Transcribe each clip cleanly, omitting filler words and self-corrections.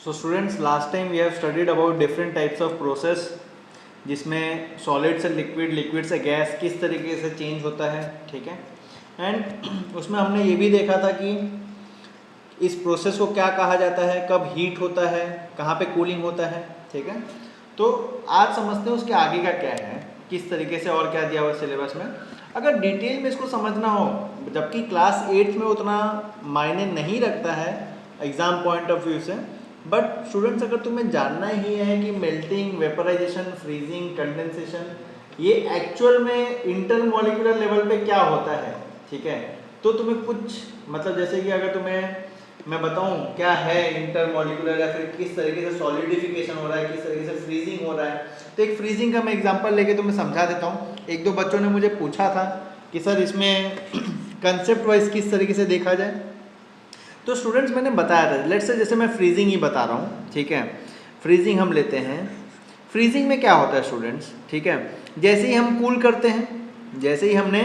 So students, last time we have studied about different types of process जिसमें solid से liquid, liquid से gas किस तरीके से चेंज होता है, ठीक है। एंड उसमें हमने ये भी देखा था कि इस प्रोसेस को क्या कहा जाता है, कब हीट होता है, कहाँ पे कूलिंग होता है, ठीक है। तो आज समझते हैं उसके आगे का क्या है, किस तरीके से और क्या दिया हुआ सिलेबस में। अगर डिटेल में इसको समझना हो, जबकि क्लास 8 में उतना मायने नहीं रखता है एग्ज़ाम पॉइंट ऑफ व्यू से, बट स्टूडेंट्स अगर तुम्हें जानना ही है कि मेल्टिंग, वेपराइजेशन, फ्रीजिंग, कंडेंसेशन ये एक्चुअल में इंटरमॉलिक्यूलर लेवल पे क्या होता है, ठीक है, तो तुम्हें कुछ मतलब जैसे कि अगर तुम्हें मैं बताऊं क्या है इंटरमॉलिक्यूलर या फिर किस तरीके से सॉलिडिफिकेशन हो रहा है, किस तरीके से फ्रीजिंग हो रहा है, तो एक फ्रीजिंग का मैं एग्जांपल लेके तुम्हें समझा देता हूँ। एक दो बच्चों ने मुझे पूछा था कि सर इसमें कंसेप्ट वाइज किस तरीके से देखा जाए, तो स्टूडेंट्स मैंने बताया था। लेट्स से जैसे मैं फ्रीजिंग ही बता रहा हूँ, ठीक है। फ्रीजिंग हम लेते हैं, फ्रीजिंग में क्या होता है स्टूडेंट्स, ठीक है, जैसे ही हम कूल करते हैं, जैसे ही हमने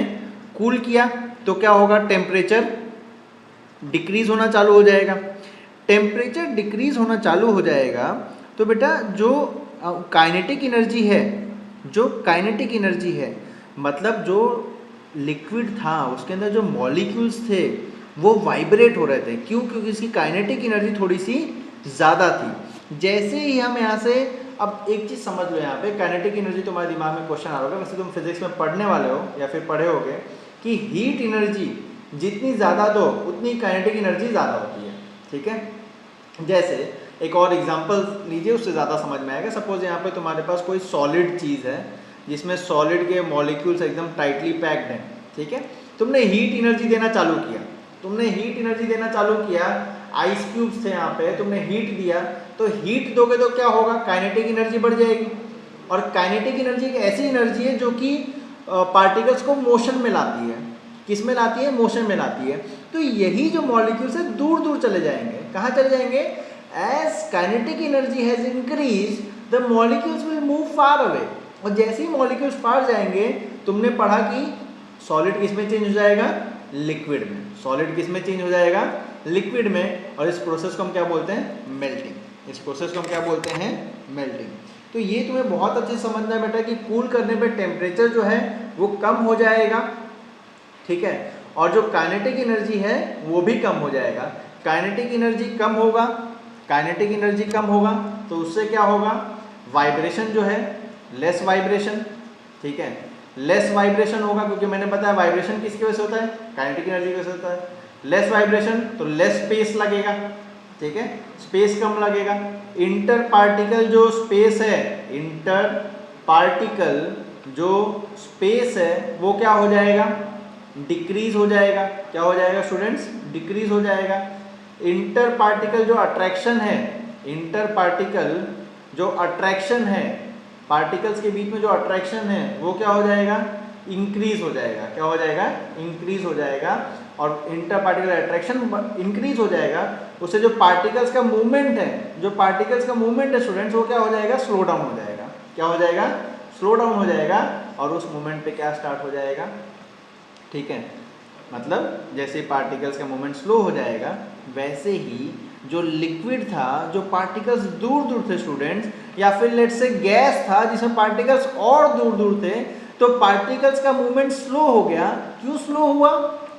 कूल किया तो क्या होगा, टेम्परेचर डिक्रीज होना चालू हो जाएगा। टेम्परेचर डिक्रीज होना चालू हो जाएगा तो बेटा जो काइनेटिक एनर्जी है, जो काइनेटिक एनर्जी है मतलब जो लिक्विड था उसके अंदर जो मॉलिक्यूल्स थे वो वाइब्रेट हो रहे थे। क्यों? क्योंकि इसकी काइनेटिक एनर्जी थोड़ी सी ज़्यादा थी। जैसे ही हम यहाँ से, अब एक चीज़ समझ लो, यहाँ पे काइनेटिक एनर्जी तुम्हारे दिमाग में क्वेश्चन आ रहा होगा, वैसे तुम फिजिक्स में पढ़ने वाले हो या फिर पढ़े होगे कि हीट एनर्जी जितनी ज़्यादा दो उतनी काइनेटिक एनर्जी ज़्यादा होती है, ठीक है। जैसे एक और एग्जांपल लीजिए, उससे ज़्यादा समझ में आएगा। सपोज यहाँ पे तुम्हारे पास कोई सॉलिड चीज़ है जिसमें सॉलिड के मॉलिक्यूल्स एकदम टाइटली पैक्ड हैं, ठीक है। तुमने हीट एनर्जी देना चालू किया, तुमने हीट एनर्जी देना चालू किया, आइस क्यूब्स थे यहाँ पे, तुमने हीट दिया, तो हीट दोगे तो क्या होगा, काइनेटिक एनर्जी बढ़ जाएगी। और काइनेटिक एनर्जी एक ऐसी एनर्जी है जो कि पार्टिकल्स को मोशन में लाती है। किस में लाती है? मोशन में लाती है। तो यही जो मॉलिक्यूल्स है दूर दूर चले जाएंगे। कहाँ चले जाएंगे? As kinetic energy has increase the molecules will move far away. और जैसे ही मॉलिक्यूल्स फार जाएंगे, तुमने पढ़ा कि सॉलिड किस में चेंज हो जाएगा, लिक्विड में। सॉलिड किस में चेंज हो जाएगा, लिक्विड में। और इस प्रोसेस को हम क्या बोलते हैं, मेल्टिंग। इस प्रोसेस को हम क्या बोलते हैं, मेल्टिंग। तो ये तुम्हें बहुत अच्छे से समझना है बेटा कि कूल करने पे टेम्परेचर जो है वो कम हो जाएगा, ठीक है, और जो काइनेटिक एनर्जी है वो भी कम हो जाएगा। काइनेटिक एनर्जी कम होगा, काइनेटिक एनर्जी कम होगा तो उससे क्या होगा, वाइब्रेशन जो है, लेस वाइब्रेशन, ठीक है, लेस वाइब्रेशन होगा। क्योंकि मैंने बताया वाइब्रेशन किसकी वजह से होता है, काइनेटिक एनर्जी की वजह से होता है। लेस वाइब्रेशन तो लेस स्पेस लगेगा, ठीक है, स्पेस कम लगेगा। इंटर पार्टिकल जो स्पेस है, इंटर पार्टिकल जो स्पेस है वो क्या हो जाएगा, डिक्रीज हो जाएगा। क्या हो जाएगा स्टूडेंट्स, डिक्रीज हो जाएगा। इंटर पार्टिकल जो अट्रैक्शन है, इंटर पार्टिकल जो अट्रैक्शन है, पार्टिकल्स के बीच में जो अट्रैक्शन है वो क्या हो जाएगा, इंक्रीज हो जाएगा। क्या हो जाएगा, इंक्रीज हो जाएगा। और इंटर पार्टिकल अट्रैक्शन इंक्रीज हो जाएगा, उससे जो पार्टिकल्स का मूवमेंट है, जो पार्टिकल्स का मूवमेंट है स्टूडेंट्स, वो क्या हो जाएगा, स्लो डाउन हो जाएगा। क्या हो जाएगा, स्लो डाउन हो जाएगा। और उस मूवमेंट पे क्या स्टार्ट हो जाएगा, ठीक है, मतलब जैसे पार्टिकल्स का मूवमेंट स्लो हो जाएगा, वैसे ही जो लिक्विड था, जो पार्टिकल्स दूर दूर थे स्टूडेंट्स, या फिर लेट्स से गैस था जिसमें पार्टिकल्स और दूर दूर थे, तो पार्टिकल्स का मूवमेंट स्लो हो गया। क्यों स्लो हुआ,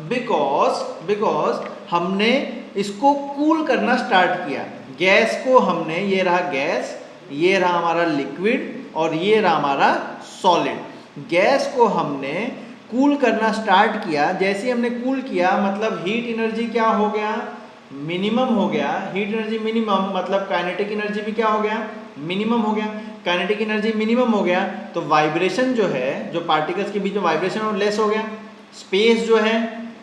बिकॉज हमने इसको कूल करना स्टार्ट किया। गैस को हमने, ये रहा गैस, ये रहा हमारा लिक्विड और ये रहा हमारा सॉलिड। गैस को हमने कूल करना स्टार्ट किया। जैसे ही हमने कूल किया मतलब हीट एनर्जी क्या हो गया, मिनिमम हो गया। हीट एनर्जी मिनिमम मतलब काइनेटिक एनर्जी भी क्या हो गया, मिनिमम हो गया। काइनेटिक एनर्जी मिनिमम हो गया तो वाइब्रेशन जो है, जो पार्टिकल्स के बीच में वाइब्रेशन वो लेस हो गया। स्पेस जो है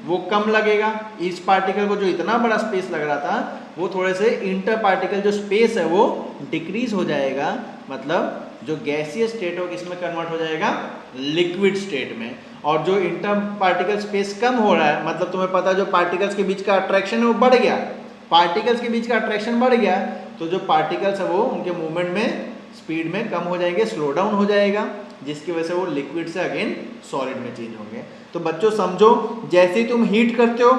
वो कम लगेगा। इस पार्टिकल को जो इतना बड़ा स्पेस लग रहा था वो थोड़े से इंटर पार्टिकल जो स्पेस है वो डिक्रीज हो जाएगा। मतलब जो गैसीय स्टेट हो किसमें कन्वर्ट हो जाएगा, लिक्विड स्टेट में। और जो इंटर पार्टिकल स्पेस कम हो रहा है, मतलब तुम्हें पता है जो पार्टिकल्स के बीच का अट्रैक्शन है वो बढ़ गया। पार्टिकल्स के बीच का अट्रैक्शन बढ़ गया तो जो पार्टिकल्स है वो उनके मूवमेंट में, स्पीड में कम हो जाएंगे, स्लो डाउन हो जाएगा, जिसकी वजह से वो लिक्विड से अगेन सॉलिड में चेंज होंगे। तो बच्चों समझो, जैसे ही तुम हीट करते हो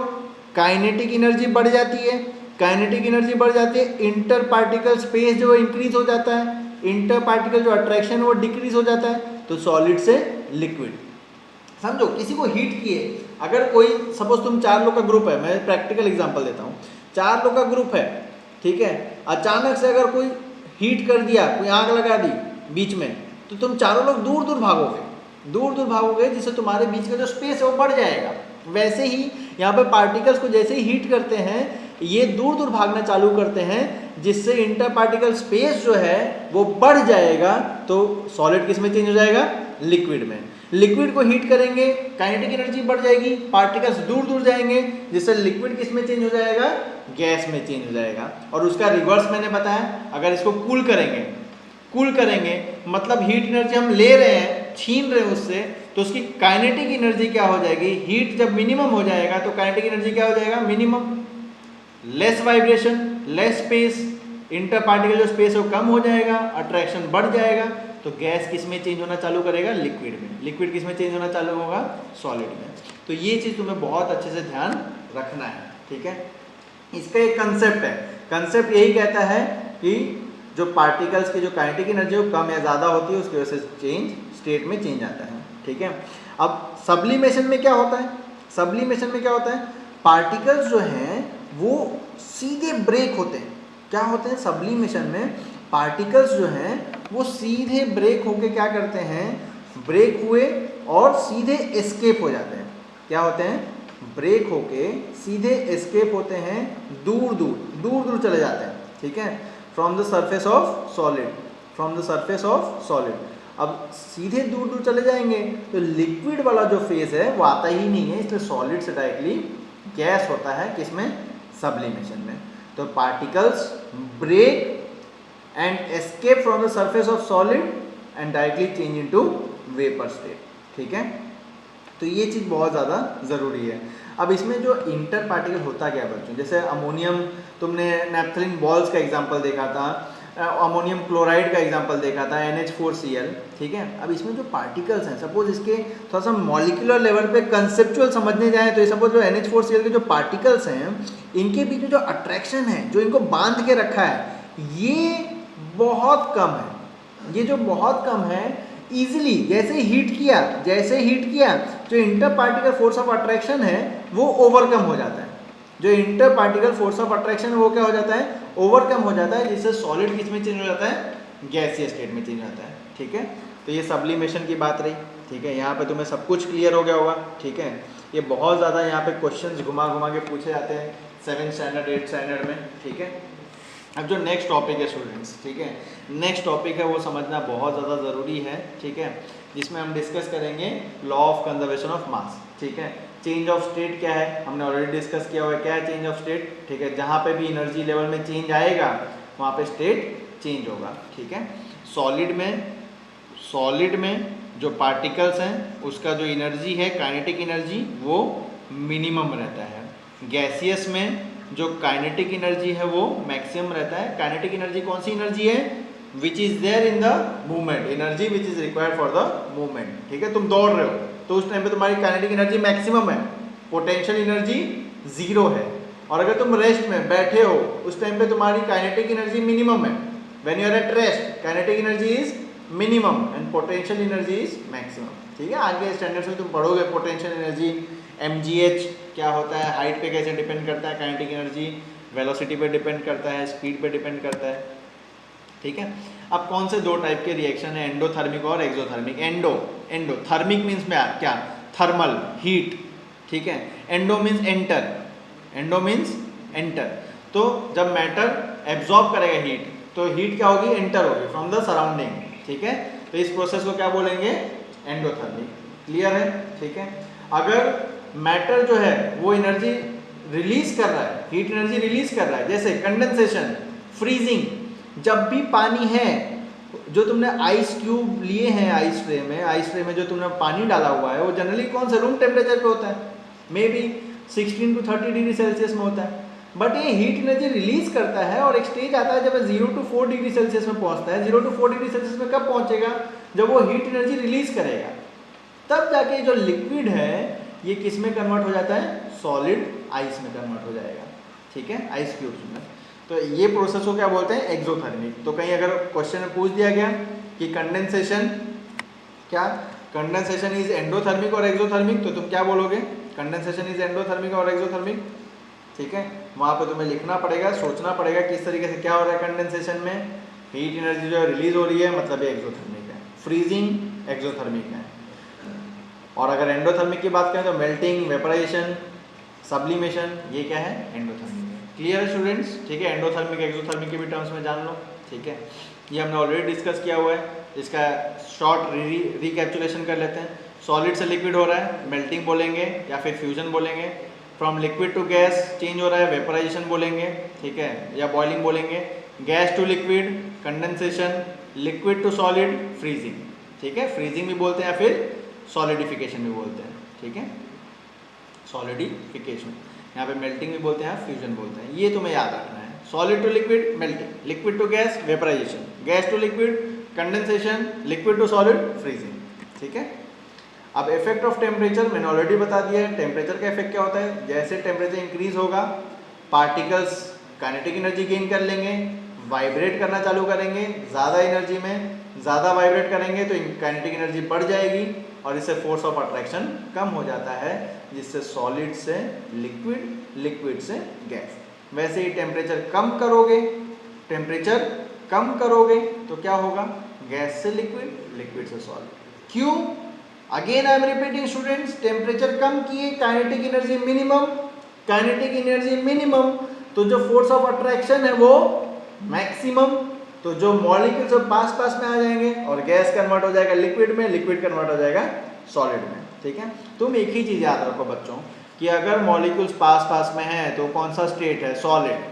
काइनेटिक एनर्जी बढ़ जाती है, काइनेटिक एनर्जी बढ़ जाती है, इंटर पार्टिकल स्पेस जो इंक्रीज हो जाता है, इंटर पार्टिकल जो अट्रैक्शन वो डिक्रीज हो जाता है, तो सॉलिड से लिक्विड। समझो किसी को हीट किए, अगर कोई सपोज तुम 4 लोग का ग्रुप है, मैं प्रैक्टिकल एग्जांपल देता हूँ, 4 लोग का ग्रुप है, ठीक है, अचानक से अगर कोई हीट कर दिया, कोई आग लगा दी बीच में, तो तुम चारों लोग दूर दूर भागोगे, जिससे तुम्हारे बीच का जो स्पेस है वो बढ़ जाएगा। वैसे ही यहाँ पे पार्टिकल्स को जैसे ही हीट करते हैं ये दूर दूर भागना चालू करते हैं, जिससे इंटर पार्टिकल स्पेस जो है वो बढ़ जाएगा, तो सॉलिड किस में चेंज हो जाएगा, लिक्विड में। लिक्विड को हीट करेंगे, काइनेटिक एनर्जी बढ़ जाएगी, पार्टिकल्स दूर दूर जाएंगे, जिससे लिक्विड किस में चेंज हो जाएगा, गैस में चेंज हो जाएगा। और उसका रिवर्स मैंने बताया, अगर इसको कूल करेंगे मतलब हीट एनर्जी हम ले रहे हैं, छीन रहे हैं उससे, तो उसकी काइनेटिक एनर्जी क्या हो जाएगी, हीट जब मिनिमम हो जाएगा तो काइनेटिक एनर्जी क्या हो जाएगा, minimum, less vibration, less space, inter particle जो स्पेस है वो कम हो जाएगा, अट्रैक्शन बढ़ जाएगा, तो गैस किस में चेंज होना चालू करेगा, लिक्विड में। लिक्विड किस में चेंज होना चालू होगा, सॉलिड में। तो ये चीज़ तुम्हें बहुत अच्छे से ध्यान रखना है, ठीक है। इसका एक कंसेप्ट है, कंसेप्ट यही कहता है कि जो पार्टिकल्स की जो काइनेटिक एनर्जी वो कम या ज़्यादा होती है, उसकी वजह से स्टेट में चेंज आता है, ठीक है। अब सब्लिमेशन में क्या होता है, पार्टिकल्स जो हैं वो सीधे ब्रेक होते हैं। क्या होते हैं सब्लिमेशन में, पार्टिकल्स जो हैं वो सीधे ब्रेक होके क्या करते हैं, ब्रेक हुए और सीधे एस्केप हो जाते हैं। क्या होते हैं, ब्रेक होके सीधे एस्केप होते हैं, दूर दूर चले जाते हैं, ठीक है, from the surface of solid. अब सीधे दूर चले जाएंगे तो लिक्विड वाला जो फेज है वो आता ही नहीं है, इसलिए सॉलिड से डायरेक्टली गैस होता है, किसमें, सब्लिमेशन में। तो particles break and escape from the surface of solid and directly change into vapour state, ठीक है। तो ये चीज़ बहुत ज़्यादा ज़रूरी है। अब इसमें जो इंटर पार्टिकल होता क्या बच्चों, जैसे अमोनियम, तुमने नैप्थलीन बॉल्स का एग्जांपल देखा था, अमोनियम क्लोराइड का एग्जांपल देखा था, NH4Cl, ठीक है। अब इसमें जो पार्टिकल्स हैं, सपोज इसके थोड़ा सा मॉलिक्यूलर लेवल पे कंसेप्चुअल समझने जाएं तो ये सपोज जो NH4Cl के जो पार्टिकल्स हैं, इनके बीच में जो अट्रैक्शन है, जो इनको बांध के रखा है, ये बहुत कम है। ये जो बहुत कम है, ईजिली जैसे हीट किया जो inter particle force of attraction है वो ओवरकम हो जाता है। जो inter particle force of attraction है वो क्या हो जाता है, ओवरकम हो जाता है, जिससे सॉलिड किस में चेंज हो जाता है, गैसीय स्टेट में चेंज होता है, ठीक है। तो ये सब्लिमेशन की बात रही, ठीक है। यहाँ पे तुम्हें सब कुछ क्लियर हो गया होगा, ठीक है। ये बहुत ज़्यादा यहाँ पे क्वेश्चंस घुमा के पूछे जाते हैं 7th स्टैंडर्ड 8th स्टैंडर्ड में, ठीक है। अब जो नेक्स्ट टॉपिक है स्टूडेंट्स, ठीक है, नेक्स्ट टॉपिक है वो समझना बहुत ज़्यादा ज़रूरी है, ठीक है, जिसमें हम डिस्कस करेंगे लॉ ऑफ कंजर्वेशन ऑफ मास, ठीक है। चेंज ऑफ स्टेट क्या है, हमने ऑलरेडी डिस्कस किया हुआ है, क्या है चेंज ऑफ स्टेट, ठीक है। जहाँ पे भी एनर्जी लेवल में चेंज आएगा वहाँ पे स्टेट चेंज होगा, ठीक है। सॉलिड में जो पार्टिकल्स हैं उसका जो एनर्जी है, काइनेटिक एनर्जी, वो मिनिमम रहता है। गैसियस में जो काइनेटिक एनर्जी है वो मैक्सिमम रहता है। काइनेटिक एनर्जी कौन सी एनर्जी है, which is there in the movement, energy which is required for the movement, ठीक है। तुम दौड़ रहे हो तो उस टाइम पे तुम्हारी काइनेटिक एनर्जी मैक्सिमम है, पोटेंशियल एनर्जी 0 है। और अगर तुम रेस्ट में बैठे हो उस टाइम पे तुम्हारी काइनेटिक एनर्जी मिनिमम है। When you are at rest kinetic energy is minimum and potential energy is maximum, ठीक है। आगे स्टैंडर्ड्स में तुम पढ़ोगे पोटेंशियल एनर्जी, mgh क्या होता है, हाइट पे कैसे डिपेंड करता है, काइनेटिक एनर्जी वेलोसिटी पे डिपेंड करता है, स्पीड पे डिपेंड करता है, ठीक है। अब कौन से 2 टाइप के रिएक्शन है, एंडोथर्मिक और एक्सोथर्मिक। एंडोथर्मिक मीन्स में क्या, थर्मल हीट, ठीक है। एंडो मीन्स एंटर, तो जब मैटर एब्जॉर्ब करेगा हीट तो हीट क्या होगी, एंटर होगी फ्रॉम द सराउंडिंग, ठीक है। तो इस प्रोसेस को क्या बोलेंगे, एंडोथर्मिक, क्लियर है, ठीक है। अगर मैटर जो है वो एनर्जी रिलीज कर रहा है, हीट एनर्जी रिलीज कर रहा है, जैसे कंडेंसेशन, फ्रीजिंग, जब भी पानी है, जो तुमने आइस क्यूब लिए हैं आइस ट्रे में जो तुमने पानी डाला हुआ है वो जनरली कौन से रूम टेम्परेचर पे होता है, may be 16 to 30 degree Celsius में होता है। बट ये हीट एनर्जी रिलीज करता है और एक स्टेज आता है जब 0 to 4 डिग्री सेल्सियस में पहुंचता है। 0 to 4 डिग्री सेल्सियस में कब पहुंचेगा, जब वो हीट एनर्जी रिलीज करेगा, तब जाके जो लिक्विड है ये किस में कन्वर्ट हो जाता है, सॉलिड आइस में कन्वर्ट हो जाएगा, ठीक है, आइस क्यूब्स में। तो ये प्रोसेस को क्या बोलते हैं, एक्सोथर्मिक। तो कहीं अगर क्वेश्चन में पूछ दिया गया कि कंडेंसेशन क्या, कंडेंसेशन इज एंडोथर्मिक और एक्सोथर्मिक, तो तुम क्या बोलोगे, कंडेंसेशन इज एंडोथर्मिक और एक्सोथर्मिक। ठीक है, वहाँ पे तुम्हें लिखना पड़ेगा, सोचना पड़ेगा किस तरीके से क्या हो रहा है कंडेंसेशन में, हीट एनर्जी जो रिलीज हो रही है, मतलब ये एक्सोथर्मिक है। फ्रीजिंग एक्सोथर्मिक है। और अगर एंडोथर्मिक की बात करें तो मेल्टिंग, वेपराइजेशन, सब्लिमेशन, ये क्या है, एंडोथर्मिक है। क्लियर है स्टूडेंट्स? ठीक है, एंडोथर्मिक एक्सोथर्मिक के भी टर्म्स में जान लो। ठीक है, ये हमने ऑलरेडी डिस्कस किया हुआ है, इसका शॉर्ट रिकैप्चुलेशन कर लेते हैं। सॉलिड से लिक्विड हो रहा है, मेल्टिंग बोलेंगे या फिर फ्यूजन बोलेंगे। From liquid to gas change हो रहा है, वेपराइजेशन बोलेंगे, ठीक है, या बॉइलिंग बोलेंगे। Gas to liquid condensation, liquid to solid freezing. ठीक है, फ्रीजिंग भी बोलते हैं या फिर सॉलिडिफिकेशन भी बोलते हैं। ठीक है, सॉलिडिफिकेशन, यहाँ पे मेल्टिंग भी बोलते हैं, फ्यूजन बोलते हैं। ये तुम्हें याद रखना है। Solid to liquid melting, liquid to gas vaporization, gas to liquid condensation, liquid to solid freezing. ठीक है, अब इफेक्ट ऑफ टेम्परेचर मैंने ऑलरेडी बता दिया है। टेम्परेचर का इफेक्ट क्या होता है, जैसे टेम्परेचर इंक्रीज होगा पार्टिकल्स काइनेटिक एनर्जी गेन कर लेंगे, वाइब्रेट करना चालू करेंगे, ज़्यादा एनर्जी में ज़्यादा वाइब्रेट करेंगे तो काइनेटिक एनर्जी बढ़ जाएगी और इससे फोर्स ऑफ अट्रैक्शन कम हो जाता है, जिससे सॉलिड से लिक्विड, लिक्विड से गैस। वैसे ही टेम्परेचर कम करोगे, टेम्परेचर कम करोगे तो क्या होगा, गैस से लिक्विड, लिक्विड से सॉलिड। क्यों? Again I am repeating students, temperature कम किए kinetic energy minimum, kinetic energy minimum तो जो फोर्स ऑफ अट्रैक्शन है वो मैक्सिमम। तो जो मॉलिक्यूल सब पास पास में आ जाएंगे और गैस कन्वर्ट हो जाएगा लिक्विड में, लिक्विड कन्वर्ट हो जाएगा सॉलिड में। ठीक है, तुम एक ही चीज याद रखो बच्चों कि अगर मॉलिक्यूल्स पास पास में हैं तो कौन सा स्टेट है, सॉलिड।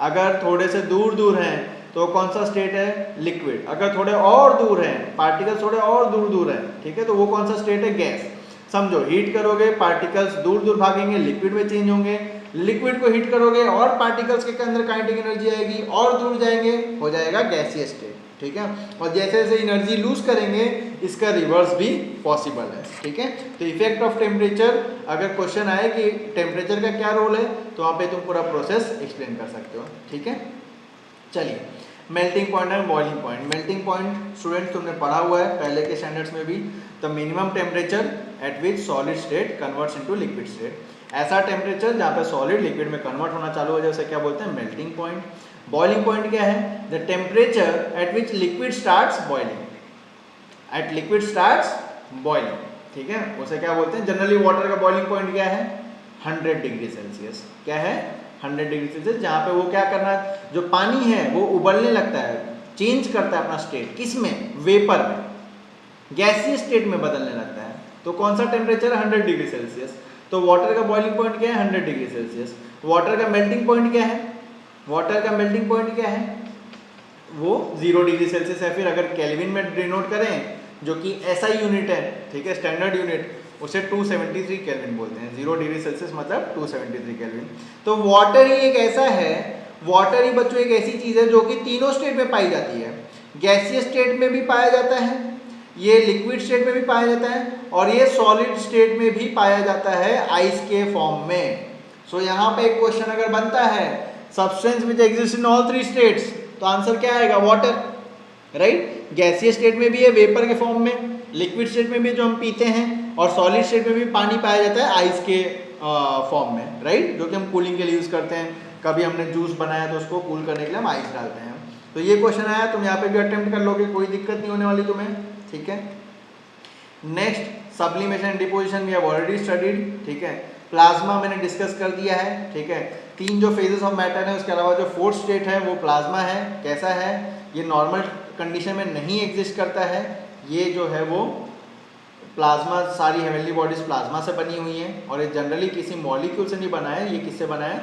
अगर थोड़े से दूर दूर हैं तो कौन सा स्टेट है, लिक्विड। अगर थोड़े और दूर हैं, पार्टिकल्स थोड़े और दूर दूर हैं, ठीक है, तो वो कौन सा स्टेट है, गैस। समझो, हीट करोगे पार्टिकल्स दूर दूर भागेंगे, लिक्विड में चेंज होंगे, लिक्विड को हीट करोगे और पार्टिकल्स के अंदर काइनेटिक एनर्जी आएगी और दूर जाएंगे, हो जाएगा गैसीय स्टेट। ठीक है, और जैसे जैसे एनर्जी लूज करेंगे इसका रिवर्स भी पॉसिबल है। ठीक है, तो इफेक्ट ऑफ टेम्परेचर, अगर क्वेश्चन आए कि टेम्परेचर का क्या रोल है तो वहाँ पे तुम पूरा प्रोसेस एक्सप्लेन कर सकते हो। ठीक है, चलिए, melting point and boiling point. Melting point students तुमने पढ़ा हुआ है पहले के स्टैंडर्ड्स में भी, the minimum temperature at which solid state converts into liquid state. ऐसा टेम्परेचर जहाँ पे सॉलिड लिक्विड में कन्वर्ट होना चालू हो जाए उसे क्या बोलते हैं, मेल्टिंग पॉइंट। बॉइलिंग पॉइंट क्या है, the temperature at which liquid starts boiling, at liquid starts boiling. ठीक है, उसे क्या बोलते हैं, जनरली वाटर का बॉइलिंग पॉइंट क्या है, 100 डिग्री सेल्सियस। क्या है, 100 डिग्री सेल्सियस, जहाँ पे वो क्या करना है, जो पानी है वो उबलने लगता है, चेंज करता है अपना स्टेट, किस में, वेपर में, गैसीय स्टेट में बदलने लगता है। तो कौन सा टेम्परेचर है, 100 डिग्री सेल्सियस। तो वाटर का बॉइलिंग पॉइंट क्या है, 100 डिग्री सेल्सियस। वाटर का मेल्टिंग पॉइंट क्या है, वाटर का मेल्टिंग पॉइंट क्या है, वो 0 डिग्री सेल्सियस है। फिर अगर केल्विन में डिनोट करें, जो कि ऐसा यूनिट है, ठीक है, स्टैंडर्ड यूनिट, उसे 273 केल्विन बोलते हैं। 0 डिग्री सेल्सियस मतलब 273 केल्विन। तो वाटर ही एक ऐसा है, वाटर ही बच्चों एक ऐसी चीज है जो कि तीनों स्टेट में पाई जाती है, गैसीय स्टेट में भी पाया जाता है, ये लिक्विड स्टेट में भी पाया जाता है और ये सॉलिड स्टेट में भी पाया जाता है आइस के फॉर्म में। सो यहाँ पे एक क्वेश्चन अगर बनता है, substance which exist in all 3 states, तो आंसर क्या आएगा, वाटर, राइट। गैसीय स्टेट में भी है वेपर के फॉर्म में, लिक्विड स्टेट में भी जो हम पीते हैं, और सॉलिड स्टेट में भी पानी पाया जाता है आइस के फॉर्म में, राइट, जो कि हम कूलिंग के लिए यूज करते हैं। कभी हमने जूस बनाया तो उसको कूल करने के लिए हम आइस डालते हैं। तो ये क्वेश्चन आया, तुम यहाँ पे भी अटेम्प्ट कर लोगे, कोई दिक्कत नहीं होने वाली तुम्हें। ठीक है, next, sublimation and deposition we have already studied. ठीक है, प्लाज्मा मैंने डिस्कस कर दिया है। ठीक है, 3 जो फेजेस ऑफ मैटर है, उसके अलावा जो 4th स्टेट है वो प्लाज्मा है। कैसा है, ये नॉर्मल कंडीशन में नहीं एग्जिस्ट करता है। ये जो है वो प्लाज्मा, सारी हेवनली बॉडीज प्लाज्मा से बनी हुई हैं और ये जनरली किसी मॉलिक्यूल से नहीं बना है, ये किससे बना है,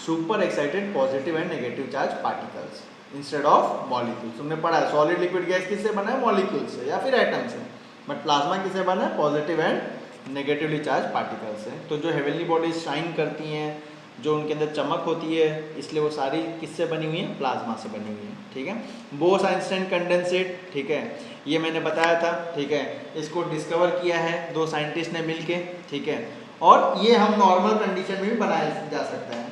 super excited positive and negative charge particles instead of molecules. तुमने पढ़ा है सॉलिड लिक्विड गैस किससे बना है, मॉलिक्यूल से या फिर एटम से, बट प्लाज्मा किससे बना है, positive and negatively charge particles से। तो जो हेवनली बॉडीज शाइन करती हैं, जो उनके अंदर चमक होती है, इसलिए वो सारी किससे बनी हुई है, प्लाज्मा से बनी हुई है। ठीक है, बोस-आइंस्टाइन कंडेंसेट, ठीक है, ये मैंने बताया था। ठीक है, इसको डिस्कवर किया है 2 साइंटिस्ट ने मिलके। ठीक है, और ये हम नॉर्मल कंडीशन में भी बनाया जा सकता है।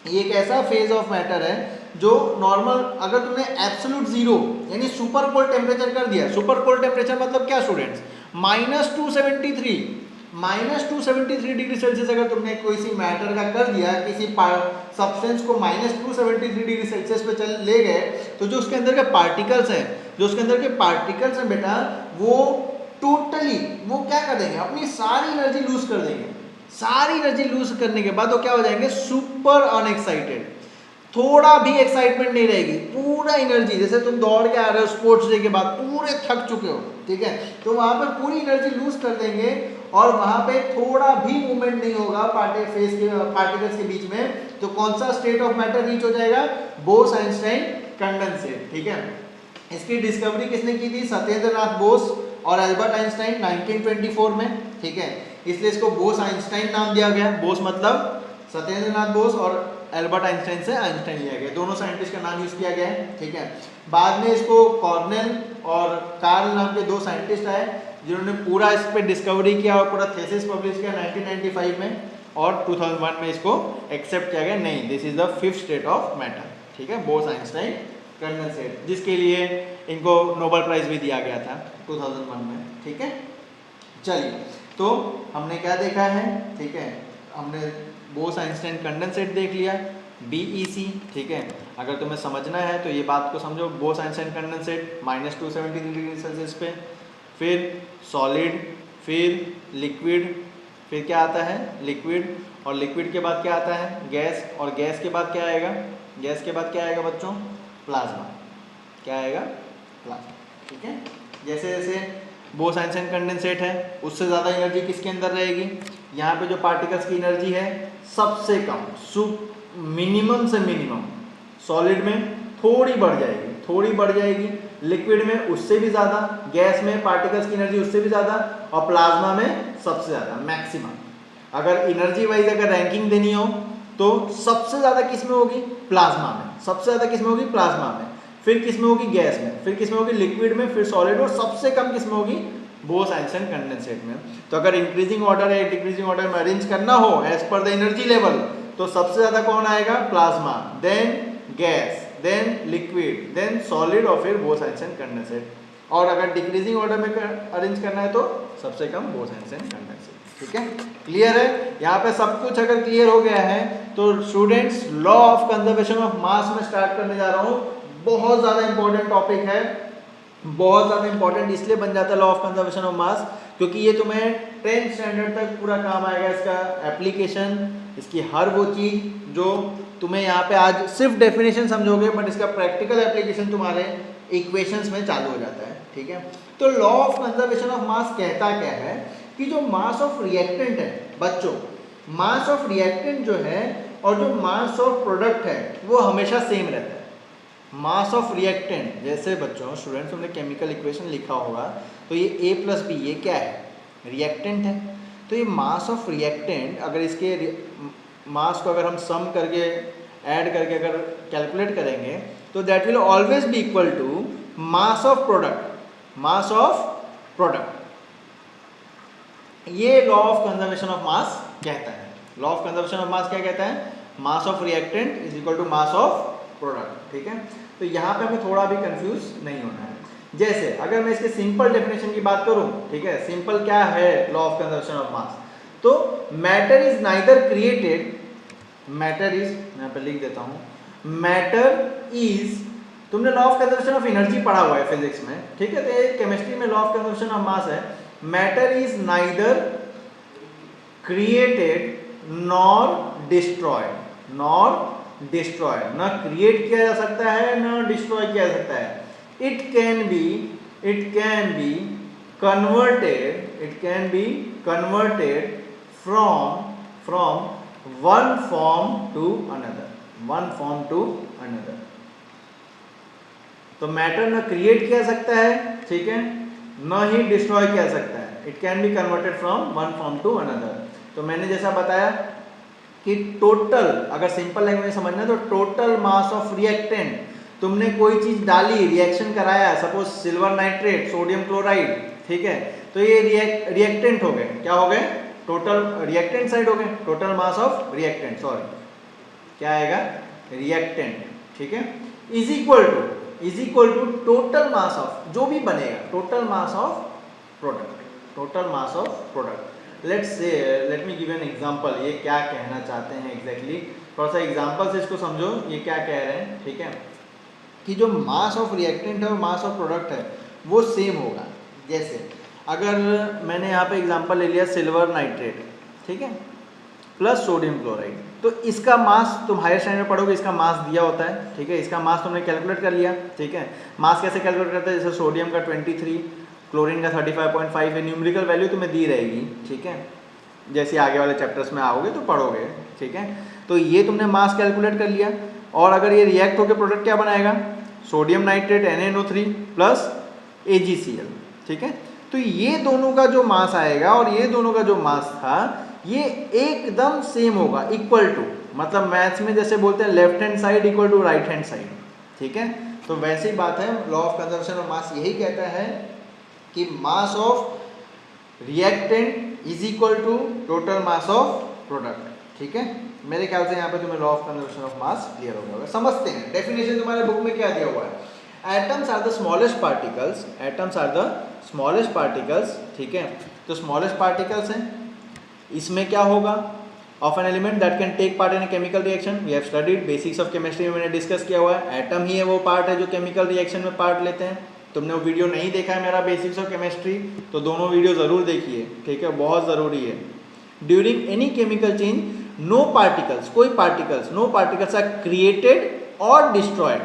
ये एक ऐसा फेज ऑफ मैटर है जो नॉर्मल, अगर तुमने एब्सोल्यूट जीरो यानी सुपर कोल्ड टेम्परेचर कर दिया, सुपर कोल्ड टेम्परेचर मतलब क्या स्टूडेंट्स, -273 डिग्री सेल्सियस अगर तुमने कोई सी मैटर का कर दिया, किसी सब्सटेंस को -273 डिग्री सेल्सियस पे चल ले गए, तो जो उसके अंदर के पार्टिकल्स हैं, बेटा, वो टोटली वो क्या कर देंगे, अपनी सारी एनर्जी लूज कर देंगे। सारी एनर्जी लूज करने के बाद वो क्या हो जाएंगे, सुपर अनएक्साइटेड, थोड़ा भी एक्साइटमेंट नहीं रहेगी, पूरा एनर्जी, जैसे तुम दौड़ के आ रहे हो स्पोर्ट्स डे के बाद, पूरे थक चुके हो, ठीक है, तो वहां पे पूरी एनर्जी लूज कर देंगे और वहां पे थोड़ा भी मूवमेंट नहीं होगा पार्टिकल्स के बीच में। तो कौन सा स्टेट ऑफ मैटर रीच हो जाएगा, बोस-आइंस्टाइन कंडेंसेट, ठीक है। इसकी डिस्कवरी किसने की थी, सत्येंद्र नाथ बोस और एल्बर्ट आइंस्टाइन 1924 में, ठीक है, इसलिए इसको बोस-आइंस्टाइन नाम दिया गया। बोस मतलब सत्येंद्र नाथ बोस और एल्बर्ट आइंस्टाइन से आइंस्टाइन लिया गया, दोनों साइंटिस्ट का नाम यूज किया गया है, ठीक है। बाद में इसको कॉर्नेल और कार्ल नाम के दो साइंटिस्ट आए जिन्होंने पूरा इस पे डिस्कवरी किया और पूरा थीसिस पब्लिश किया 1995 में, और 2001 में इसको एक्सेप्ट किया गया, नहीं this is the fifth state of matter, ठीक है, बोस-आइंस्टाइन कंडेंसेट, जिसके लिए इनको नोबेल प्राइज भी दिया गया था 2001 में, ठीक है। चलिए, तो हमने क्या देखा है, ठीक है, हमने बोस-आइंस्टाइन कंडेंसेट देख लिया, BEC, ठीक है। अगर तुम्हें समझना है तो ये बात को समझो, बोस-आइंस्टाइन कंडेंसेट -273 डिग्री सेल्सियस पे, फिर सॉलिड, फिर लिक्विड, फिर क्या आता है, लिक्विड, और लिक्विड के बाद क्या आता है, गैस, और गैस के बाद क्या आएगा, गैस के बाद क्या आएगा बच्चों, प्लाज्मा, क्या आएगा, प्लाज्मा, ठीक है। जैसे जैसे बोस-आइंस्टाइन कंडेंसेट है, उससे ज़्यादा एनर्जी किसके अंदर रहेगी, यहाँ पे जो पार्टिकल्स की एनर्जी है सबसे कम, मिनिमम से मिनिमम, सॉलिड में थोड़ी बढ़ जाएगी, लिक्विड में उससे भी ज़्यादा, गैस में पार्टिकल्स की एनर्जी उससे भी ज़्यादा, और प्लाज्मा में सबसे ज़्यादा मैक्सिमम। अगर एनर्जी वाइज अगर रैंकिंग देनी हो तो सबसे ज़्यादा किस में होगी, प्लाज्मा में, सबसे ज़्यादा किस में होगी, प्लाज्मा में, फिर किस में होगी, गैस में, फिर किस में होगी, लिक्विड में, फिर सॉलिड, और सबसे कम किस में होगी, बोस-आइंस्टाइन कंडेंसेट में। तो अगर इंक्रीजिंग ऑर्डर या डिक्रीजिंग ऑर्डर में अरेंज करना हो as per the energy level, तो सबसे ज्यादा कौन आएगा, plasma, then gas, then liquid, then solid, और फिर बोस-आइंस्टाइन कंडेंसेट। और अगर डिक्रीजिंग ऑर्डर में अरेंज करना है तो सबसे कम बोस-आइंस्टाइन कंडेंसेट, ठीक है। क्लियर है, यहाँ पे सब कुछ अगर क्लियर हो गया है तो students law of conservation of मास में स्टार्ट करने जा रहा हूँ। बहुत ज्यादा इंपॉर्टेंट टॉपिक है, बहुत ज़्यादा इंपॉर्टेंट इसलिए बन जाता है लॉ ऑफ कंजर्वेशन ऑफ मास, क्योंकि ये तुम्हें 10th स्टैंडर्ड तक पूरा काम आएगा, इसका एप्लीकेशन, इसकी हर वो चीज़ जो तुम्हें यहाँ पे आज सिर्फ डेफिनेशन समझोगे, बट इसका प्रैक्टिकल एप्लीकेशन तुम्हारे इक्वेशंस में चालू हो जाता है, ठीक है। तो law of conservation of mass कहता क्या है कि जो मास ऑफ रिएक्टेंट है बच्चों, मास ऑफ रिएक्टेंट जो है और जो मास ऑफ प्रोडक्ट है वो हमेशा सेम रहता है। मास ऑफ रिएक्टेंट, जैसे बच्चों स्टूडेंट्स तुमने केमिकल इक्वेशन लिखा होगा, तो ये A + B ये क्या है, रिएक्टेंट है। तो ये मास ऑफ रिएक्टेंट, अगर इसके मास को अगर हम सम करके ऐड करके अगर कैलकुलेट करेंगे तो that will always be equal to mass of product, mass of product. ये law of conservation of mass कहता है। Law of conservation of mass क्या कहता है, mass of reactant is equal to mass of product, ठीक है। तो यहाँ पे हमें थोड़ा भी कंफ्यूज नहीं होना है। जैसे अगर मैं इसके सिंपल डेफिनेशन की बात करूं, ठीक है, सिंपल क्या है law of conservation of mass, तो matter is neither created, matter is, यहाँ पे लिख देता हूँ, मैटर इज, तुमने law of conservation of energy पढ़ा हुआ है फिजिक्स में, ठीक है, तो ये केमिस्ट्री में law of conservation of mass है। Matter is neither created nor destroyed, न क्रिएट किया जा सकता है न डिस्ट्रॉय किया जा सकता है। It can be converted from one form to another, तो मैटर न क्रिएट किया जा सकता है, ठीक है, न ही डिस्ट्रॉय किया जा सकता है। It can be converted from one form to another. तो मैंने जैसा बताया कि टोटल, अगर सिंपल लैंग्वेज में समझना है तो टोटल मास ऑफ रिएक्टेंट, तुमने कोई चीज डाली, रिएक्शन कराया, suppose silver nitrate, sodium chloride, ठीक है, तो ये रिएक्टेंट हो गए, क्या हो गए, टोटल रिएक्टेंट साइड हो गए, total mass of reactant, sorry, क्या आएगा, रिएक्टेंट, ठीक है, is equal to total mass of, जो भी बनेगा total mass of product, total mass of product. Let me give an example, ये क्या कहना चाहते हैं एग्जैक्टली, थोड़ा सा एग्जांपल से इसको समझो ये क्या कह रहे हैं, ठीक है, कि जो मास ऑफ रिएक्टेंट है और मास ऑफ प्रोडक्ट है वो सेम होगा। जैसे अगर मैंने यहाँ पे एग्जांपल ले लिया सिल्वर नाइट्रेट, ठीक है, प्लस सोडियम क्लोराइड, तो इसका मास तुम हायर स्टैंडर्ड में पढ़ोगे, इसका मास दिया होता है, ठीक है, इसका मास तुमने कैलकुलेट कर लिया, ठीक है। मास कैसे कैलकुलेट करते हैं, जैसे सोडियम का 23, क्लोरीन का 35.5 है, न्यूमेरिकल वैल्यू तुम्हें दी रहेगी, ठीक है, जैसे आगे वाले चैप्टर्स में आओगे तो पढ़ोगे, ठीक है। तो ये तुमने मास कैलकुलेट कर लिया, और अगर ये रिएक्ट होकर प्रोडक्ट क्या बनाएगा, sodium nitrate NaNO3 plus AgCl, ठीक है। तो ये दोनों का जो मास आएगा और ये दोनों का जो मास था ये एकदम सेम होगा, इक्वल टू, मतलब मैथ्स में जैसे बोलते हैं left hand side equal to right hand side, ठीक है। तो वैसी बात है, law of conservation of mass यही कहता है कि mass of reactant is equal to total mass of product, ठीक है। मेरे ख्याल से यहाँ पे तुम्हें law of conservation of mass clear हो गया होगा। समझते हैं, डेफिनेशन तुम्हारे बुक में क्या दिया हुआ है, atoms are the smallest particles, atoms are the smallest particles, ठीक है। तो स्मॉलेस्ट पार्टिकल्स हैं, इसमें क्या होगा, of an element that can take part in a chemical reaction, we have studied, basics of chemistry में मैंने डिस्कस किया हुआ है, एटम ही है वो पार्ट है जो केमिकल रिएक्शन में पार्ट लेते हैं। तुमने वो वीडियो नहीं देखा है मेरा बेसिक्स ऑफ केमिस्ट्री, तो दोनों वीडियो ज़रूर देखिए, ठीक है, बहुत ज़रूरी है। During any chemical change no particles, कोई particles, no particles are created और destroyed,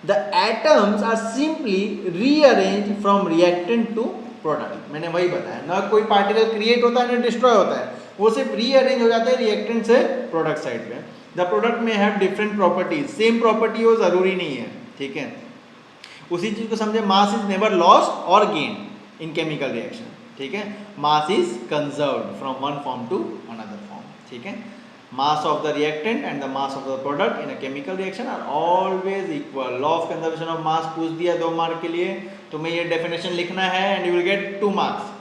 the atoms are simply rearrange from reactant to product. मैंने वही बताया, ना कोई पार्टिकल क्रिएट होता है ना डिस्ट्रॉय होता है, वो सिर्फ रीअरेंज हो जाता है रिएक्टेंट से प्रोडक्ट साइड पे। द प्रोडक्ट में have different properties, same property हो जरूरी नहीं है, ठीक है। उसी चीज को समझे, मास इज नेवर लॉस्ट और गेन इन केमिकल रिएक्शन, ठीक है, mass is conserved from one form to another form, ठीक है। Mass of the reactant and the mass of the product in a chemical reaction are always equal. Law of conservation of mass पूछ दिया 2 mark के लिए, तुम्हें ये definition लिखना है and you will get 2 marks.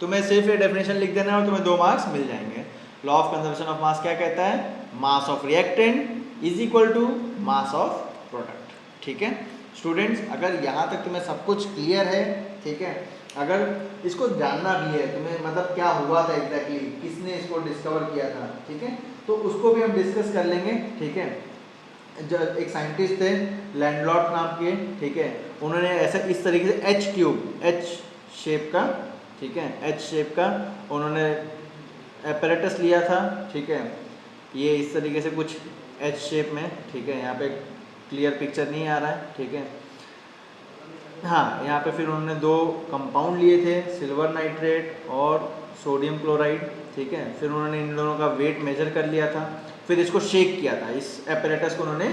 तुम्हें सिर्फ ये डेफिनेशन लिख देना है और तुम्हें 2 मार्क्स मिल जाएंगे। Law of conservation of mass क्या कहता है, mass of reactant is equal to mass of product, ठीक है। स्टूडेंट्स, अगर यहाँ तक तुम्हें सब कुछ क्लियर है, ठीक है, अगर इसको जानना भी है तुम्हें, मतलब क्या हुआ था एग्जैक्टली, किसने इसको डिस्कवर किया था, ठीक है, तो उसको भी हम डिस्कस कर लेंगे, ठीक है। जो एक साइंटिस्ट थे लैंडलॉर्ड नाम के, ठीक है, उन्होंने ऐसा इस तरीके से एच ट्यूब, एच शेप का, ठीक है, एच शेप का उन्होंने एपरेटस लिया था, ठीक है, ये इस तरीके से कुछ एच शेप में, ठीक है, यहाँ पे क्लियर पिक्चर नहीं आ रहा है, ठीक है। हाँ, यहाँ पे फिर उन्होंने 2 कंपाउंड लिए थे, सिल्वर नाइट्रेट और सोडियम क्लोराइड, ठीक है। फिर उन्होंने इन दोनों का वेट मेजर कर लिया था, फिर इसको शेक किया था, इस एपरेटस को उन्होंने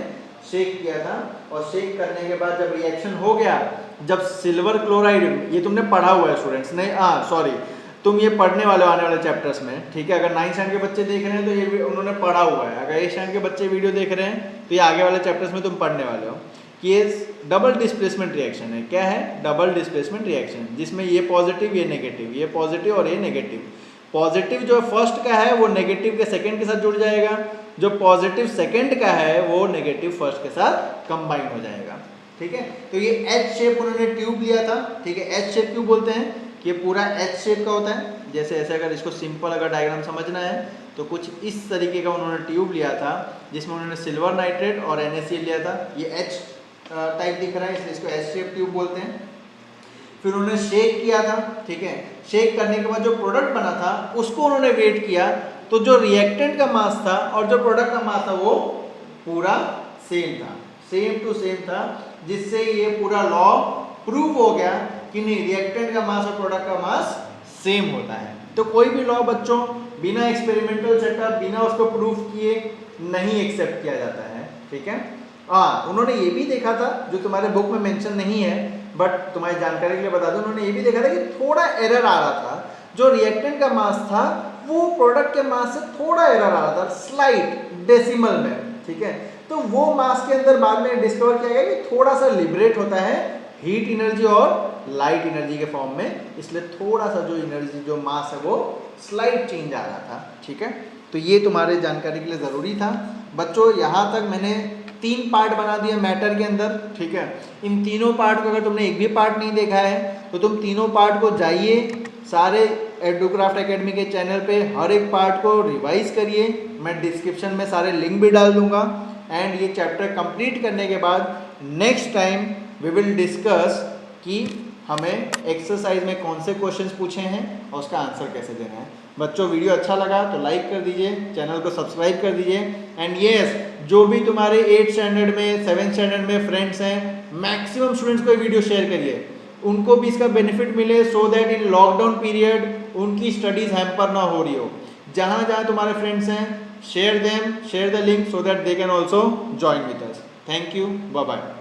शेक किया था, और शेक करने के बाद जब रिएक्शन हो गया, जब सिल्वर क्लोराइड, ये तुमने पढ़ा हुआ है स्टूडेंट्स, नहीं, सॉरी, तुम ये पढ़ने वाले आने वाले चैप्टर्स में, ठीक है। अगर 9th स्टैंडर्ड के बच्चे देख रहे हैं तो ये उन्होंने पढ़ा हुआ है, अगर 8th स्टैंडर्ड के बच्चे वीडियो देख रहे हैं तो ये आगे वाले चैप्टर्स में तुम पढ़ने वाले हो कि ये डबल डिस्प्लेसमेंट रिएक्शन है। क्या है, डबल डिस्प्लेसमेंट रिएक्शन, जिसमें ये पॉजिटिव ये नेगेटिव, ये पॉजिटिव और ये नेगेटिव। पॉजिटिव जो फर्स्ट का है वो नेगेटिव के सेकंड के साथ जुड़ जाएगा, जो पॉजिटिव सेकंड का है वो नेगेटिव फर्स्ट के साथ कंबाइन हो जाएगा, ठीक है। तो ये एच शेप उन्होंने ट्यूब लिया था, ठीक है। एच शेप क्यों बोलते हैं कि पूरा एच शेप का होता है, जैसे ऐसे अगर इसको सिंपल अगर डायग्राम समझना है तो कुछ इस तरीके का उन्होंने ट्यूब लिया था, जिसमें उन्होंने सिल्वर नाइट्रेट और NaCl लिया था। ये एच टाइप दिख रहा है, इसलिए इसको एच शेप ट्यूब बोलते हैं। फिर उन्होंने शेक किया था, ठीक है। शेक करने के बाद जो प्रोडक्ट बना था उसको उन्होंने वेट किया, तो जो रिएक्टेंट का मास था और जो प्रोडक्ट का मास था वो पूरा सेम था, सेम टू सेम था, जिससे ये पूरा लॉ प्रूव हो गया कि नहीं, रिएक्टेंट का मास और प्रोडक्ट का मास सेम होता है। तो कोई भी लॉ बच्चों बिना एक्सपेरिमेंटल सेटअप, बिना उसको प्रूफ किए नहीं एक्सेप्ट किया जाता है, ठीक है। उन्होंने ये भी देखा था, जो तुम्हारे बुक में मेंशन नहीं है बट तुम्हारी जानकारी के लिए बता दूं, उन्होंने ये भी देखा था कि थोड़ा एरर आ रहा था, जो रिएक्टेंट का मास था वो प्रोडक्ट के मास से थोड़ा एरर आ रहा था, स्लाइट डेसिमल में, ठीक है। तो वो मास के अंदर बाद में डिस्कवर किया गया कि थोड़ा सा लिबरेट होता है हीट एनर्जी और लाइट एनर्जी के फॉर्म में, इसलिए थोड़ा सा जो एनर्जी जो मास है वो स्लाइट चेंज आ रहा था, ठीक है। तो ये तुम्हारे जानकारी के लिए ज़रूरी था बच्चों। यहाँ तक मैंने 3 पार्ट बना दिया मैटर के अंदर, ठीक है। इन तीनों पार्ट को अगर तुमने एक भी पार्ट नहीं देखा है तो तुम तीनों पार्ट को जाइए सारे एडुक्राफ्ट एकेडमी के चैनल पे, हर एक पार्ट को रिवाइज करिए। मैं डिस्क्रिप्शन में सारे लिंक भी डाल दूंगा। एंड ये चैप्टर कंप्लीट करने के बाद next time we will discuss कि हमें एक्सरसाइज में कौन से क्वेश्चंस पूछे हैं और उसका आंसर कैसे देना है। बच्चों वीडियो अच्छा लगा तो लाइक कर दीजिए, चैनल को सब्सक्राइब कर दीजिए। एंड यस, जो भी तुम्हारे 8th स्टैंडर्ड में 7th स्टैंडर्ड में फ्रेंड्स हैं, मैक्सिमम स्टूडेंट्स को वीडियो शेयर करिए, उनको भी इसका बेनिफिट मिले, so that in lockdown period उनकी स्टडीज हैम्पर ना हो रही हो। जहाँ जहाँ तुम्हारे फ्रेंड्स हैं, share the link so that they can also join with us. Thank you, bye bye.